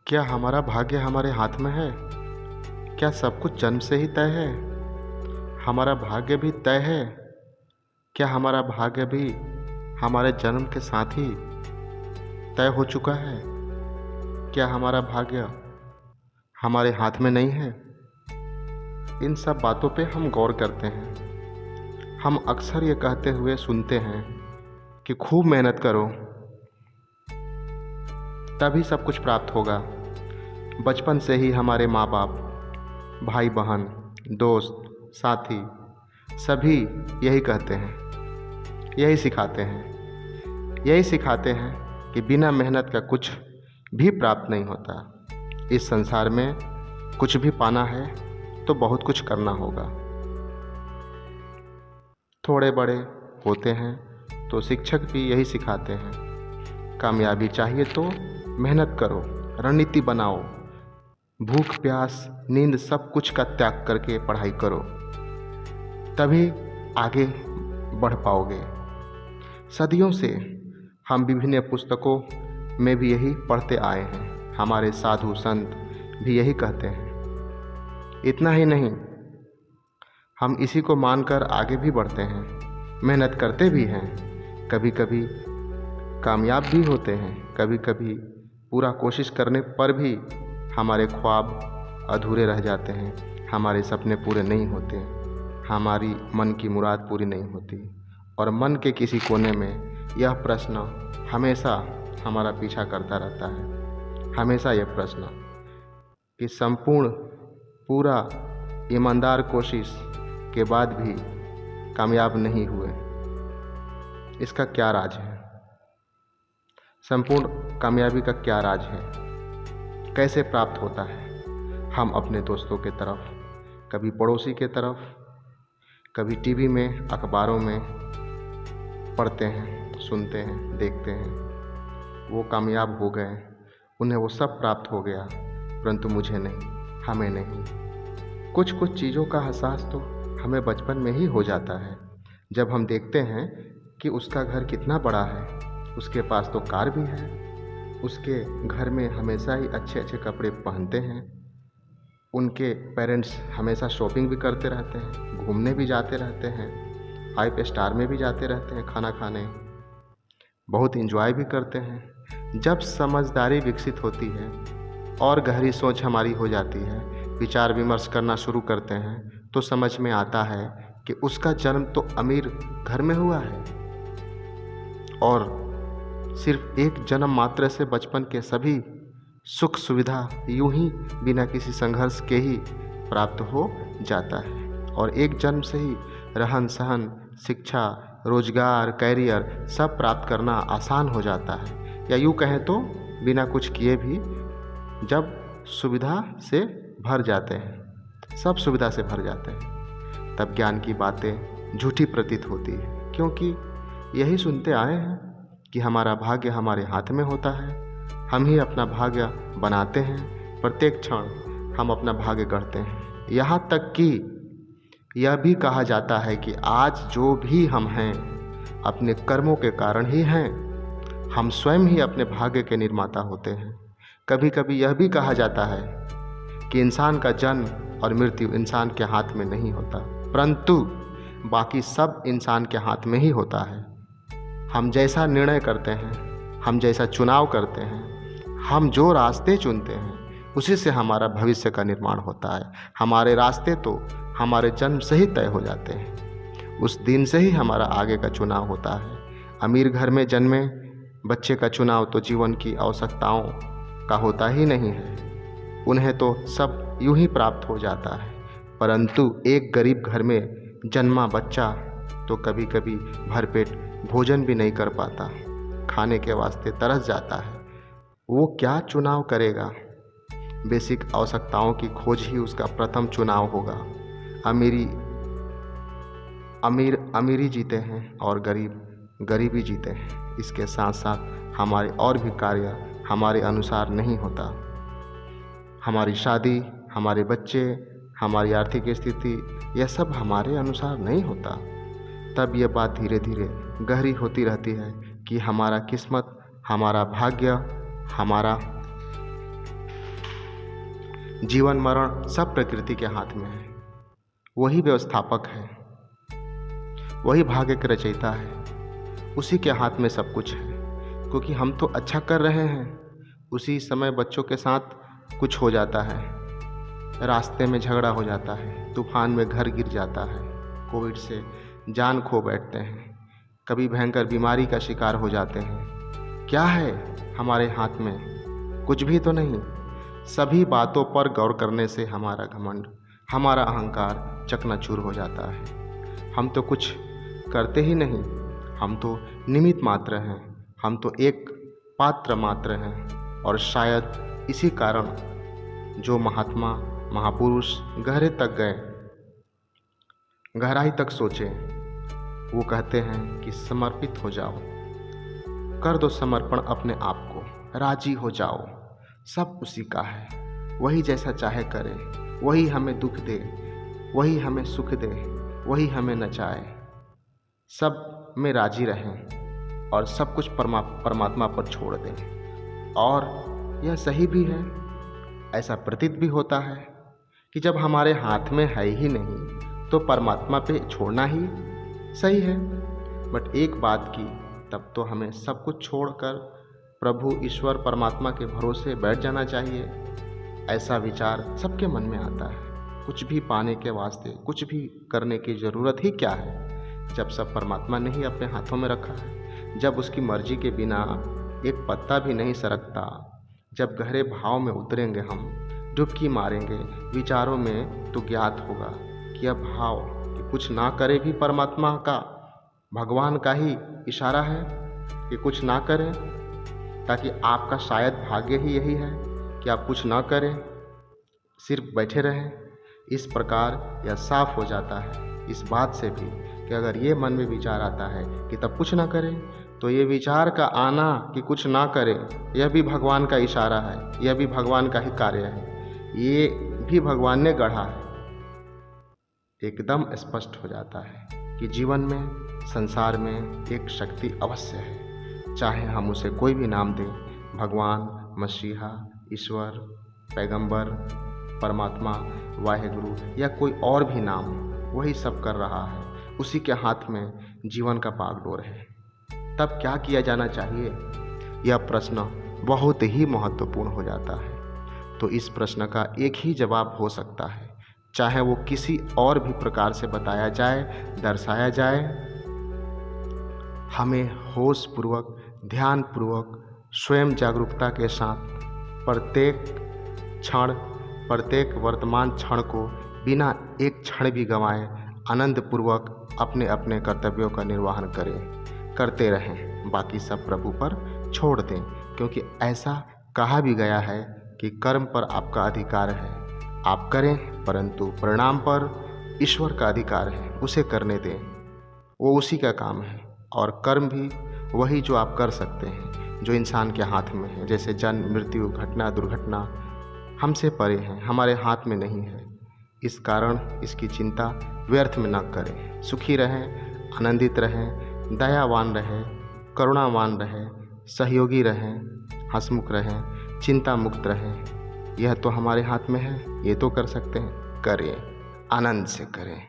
क्या हमारा भाग्य हमारे हाथ में है? क्या सब कुछ जन्म से ही तय है? हमारा भाग्य भी तय है? क्या हमारा भाग्य भी हमारे जन्म के साथ ही तय हो चुका है? क्या हमारा भाग्य हमारे हाथ में नहीं है? इन सब बातों पे हम गौर करते हैं। हम अक्सर ये कहते हुए सुनते हैं कि खूब मेहनत करो, तभी सब कुछ प्राप्त होगा। बचपन से ही हमारे माँ बाप, भाई बहन, दोस्त, साथी सभी यही कहते हैं, यही सिखाते हैं कि बिना मेहनत का कुछ भी प्राप्त नहीं होता। इस संसार में कुछ भी पाना है तो बहुत कुछ करना होगा। थोड़े बड़े होते हैं तो शिक्षक भी यही सिखाते हैं, कामयाबी चाहिए तो मेहनत करो, रणनीति बनाओ, भूख प्यास नींद सब कुछ का त्याग करके पढ़ाई करो, तभी आगे बढ़ पाओगे। सदियों से हम विभिन्न पुस्तकों में भी यही पढ़ते आए हैं। हमारे साधु संत भी यही कहते हैं। इतना ही नहीं, हम इसी को मानकर आगे भी बढ़ते हैं, मेहनत करते भी हैं, कभी कभी कामयाब भी होते हैं, कभी कभी पूरा कोशिश करने पर भी हमारे ख्वाब अधूरे रह जाते हैं, हमारे सपने पूरे नहीं होते, हमारी मन की मुराद पूरी नहीं होती। और मन के किसी कोने में यह प्रश्न हमेशा हमारा पीछा करता रहता है, हमेशा यह प्रश्न कि संपूर्ण पूरा ईमानदार कोशिश के बाद भी कामयाब नहीं हुए, इसका क्या राज है? संपूर्ण कामयाबी का क्या राज है? कैसे प्राप्त होता है? हम अपने दोस्तों के तरफ, कभी पड़ोसी के तरफ, कभी टीवी में, अखबारों में पढ़ते हैं, सुनते हैं, देखते हैं, वो कामयाब हो गए, उन्हें वो सब प्राप्त हो गया, परंतु मुझे नहीं, हमें नहीं। कुछ कुछ चीज़ों का एहसास तो हमें बचपन में ही हो जाता है, जब हम देखते हैं कि उसका घर कितना बड़ा है, उसके पास तो कार भी है, उसके घर में हमेशा ही अच्छे अच्छे कपड़े पहनते हैं, उनके पेरेंट्स हमेशा शॉपिंग भी करते रहते हैं, घूमने भी जाते रहते हैं, 5 स्टार में भी जाते रहते हैं खाना खाने, बहुत इंजॉय भी करते हैं। जब समझदारी विकसित होती है और गहरी सोच हमारी हो जाती है, विचार विमर्श करना शुरू करते हैं, तो समझ में आता है कि उसका जन्म तो अमीर घर में हुआ है और सिर्फ एक जन्म मात्र से बचपन के सभी सुख सुविधा यूं ही बिना किसी संघर्ष के ही प्राप्त हो जाता है। और एक जन्म से ही रहन सहन, शिक्षा, रोजगार, कैरियर सब प्राप्त करना आसान हो जाता है, या यूँ कहें तो बिना कुछ किए भी जब सुविधा से भर जाते हैं, सब सुविधा से भर जाते हैं, तब ज्ञान की बातें झूठी प्रतीत होती है, क्योंकि यही सुनते आए हैं कि हमारा भाग्य हमारे हाथ में होता है, हम ही अपना भाग्य बनाते हैं, प्रत्येक क्षण हम अपना भाग्य गढ़ते हैं। यहाँ तक कि यह भी कहा जाता है कि आज जो भी हम हैं अपने कर्मों के कारण ही हैं, हम स्वयं ही अपने भाग्य के निर्माता होते हैं। कभी कभी यह भी कहा जाता है कि इंसान का जन्म और मृत्यु इंसान के हाथ में नहीं होता, परंतु बाकी सब इंसान के हाथ में ही होता है। हम जैसा निर्णय करते हैं, हम जैसा चुनाव करते हैं, हम जो रास्ते चुनते हैं, उसी से हमारा भविष्य का निर्माण होता है। हमारे रास्ते तो हमारे जन्म से ही तय हो जाते हैं, उस दिन से ही हमारा आगे का चुनाव होता है। अमीर घर में जन्मे बच्चे का चुनाव तो जीवन की आवश्यकताओं का होता ही नहीं है, उन्हें तो सब यूं ही प्राप्त हो जाता है, परंतु एक गरीब घर में जन्मा बच्चा तो कभी कभी भरपेट भोजन भी नहीं कर पाता, खाने के वास्ते तरस जाता है। वो क्या चुनाव करेगा? बेसिक आवश्यकताओं की खोज ही उसका प्रथम चुनाव होगा। अमीरी जीते हैं और गरीब गरीबी जीते हैं। इसके साथ साथ हमारे और भी कार्य हमारे अनुसार नहीं होता। हमारी शादी, हमारे बच्चे, हमारी आर्थिक स्थिति, यह सब हमारे अनुसार नहीं होता। तब यह बात धीरे धीरे गहरी होती रहती है कि हमारा किस्मत, हमारा भाग्य, हमारा जीवन मरण सब प्रकृति के हाथ में है। वही व्यवस्थापक है, वही भाग्य के रचयिता है, उसी के हाथ में सब कुछ है। क्योंकि हम तो अच्छा कर रहे हैं, उसी समय बच्चों के साथ कुछ हो जाता है, रास्ते में झगड़ा हो जाता है, तूफान में घर गिर जाता है, कोविड से जान खो बैठते हैं, कभी भयंकर बीमारी का शिकार हो जाते हैं। क्या है हमारे हाथ में? कुछ भी तो नहीं। सभी बातों पर गौर करने से हमारा घमंड, हमारा अहंकार चकनाचूर हो जाता है। हम तो कुछ करते ही नहीं, हम तो निमित्त मात्र हैं, हम तो एक पात्र मात्र हैं। और शायद इसी कारण जो महात्मा महापुरुष गहरे तक गए, गहराई तक सोचे, वो कहते हैं कि समर्पित हो जाओ, कर दो समर्पण अपने आप को, राजी हो जाओ, सब उसी का है, वही जैसा चाहे करे, वही हमें दुख दे, वही हमें सुख दे, वही हमें नचाए। सब में राजी रहें और सब कुछ परमात्मा पर छोड़ दें। और यह सही भी है। ऐसा प्रतीत भी होता है कि जब हमारे हाथ में है ही नहीं तो परमात्मा पे छोड़ना ही सही है। बट एक बात की, तब तो हमें सब कुछ छोड़कर प्रभु ईश्वर परमात्मा के भरोसे बैठ जाना चाहिए। ऐसा विचार सबके मन में आता है। कुछ भी पाने के वास्ते कुछ भी करने की ज़रूरत ही क्या है, जब सब परमात्मा ने ही अपने हाथों में रखा है। जब उसकी मर्जी के बिना एक पत्ता भी नहीं सरकता, जब गहरे भाव में उतरेंगे, हम डुबकी मारेंगे विचारों में, तो ज्ञात होगा कि यह भाव कि कुछ ना करे भी परमात्मा का, भगवान का ही इशारा है कि कुछ ना करें, ताकि आपका शायद भाग्य ही यही है कि आप कुछ ना करें, सिर्फ बैठे रहें। इस प्रकार यह साफ हो जाता है इस बात से भी कि अगर ये मन में विचार आता है कि तब कुछ ना करें, तो ये विचार का आना कि कुछ ना करें, यह भी भगवान का इशारा है, यह भी भगवान का ही कार्य है, ये भी भगवान ने गढ़ा है। एकदम स्पष्ट हो जाता है कि जीवन में, संसार में एक शक्ति अवश्य है, चाहे हम उसे कोई भी नाम दें, भगवान, मसीहा, ईश्वर, पैगंबर, परमात्मा, वाहेगुरु या कोई और भी नाम, वही सब कर रहा है, उसी के हाथ में जीवन का बागडोर है। तब क्या किया जाना चाहिए? यह प्रश्न बहुत ही महत्वपूर्ण हो जाता है। तो इस प्रश्न का एक ही जवाब हो सकता है, चाहे वो किसी और भी प्रकार से बताया जाए, दर्शाया जाए। हमें होश पूर्वक, ध्यान पूर्वक, स्वयं जागरूकता के साथ प्रत्येक क्षण, प्रत्येक वर्तमान क्षण को बिना एक क्षण भी गंवाए आनंद पूर्वक अपने अपने कर्तव्यों का निर्वहन करते रहें। बाकी सब प्रभु पर छोड़ दें, क्योंकि ऐसा कहा भी गया है कि कर्म पर आपका अधिकार है, आप करें, परंतु परिणाम पर ईश्वर का अधिकार है, उसे करने दें, वो उसी का काम है। और कर्म भी वही जो आप कर सकते हैं, जो इंसान के हाथ में है। जैसे जन्म, मृत्यु, घटना, दुर्घटना हमसे परे हैं, हमारे हाथ में नहीं है। इस कारण इसकी चिंता व्यर्थ में न करें। सुखी रहें, आनंदित रहें, दयावान रहें, करुणावान रहें, सहयोगी रहें, हंसमुख रहें, चिंता मुक्त रहें। यह तो हमारे हाथ में है, ये तो कर सकते हैं, करें, आनंद से करें।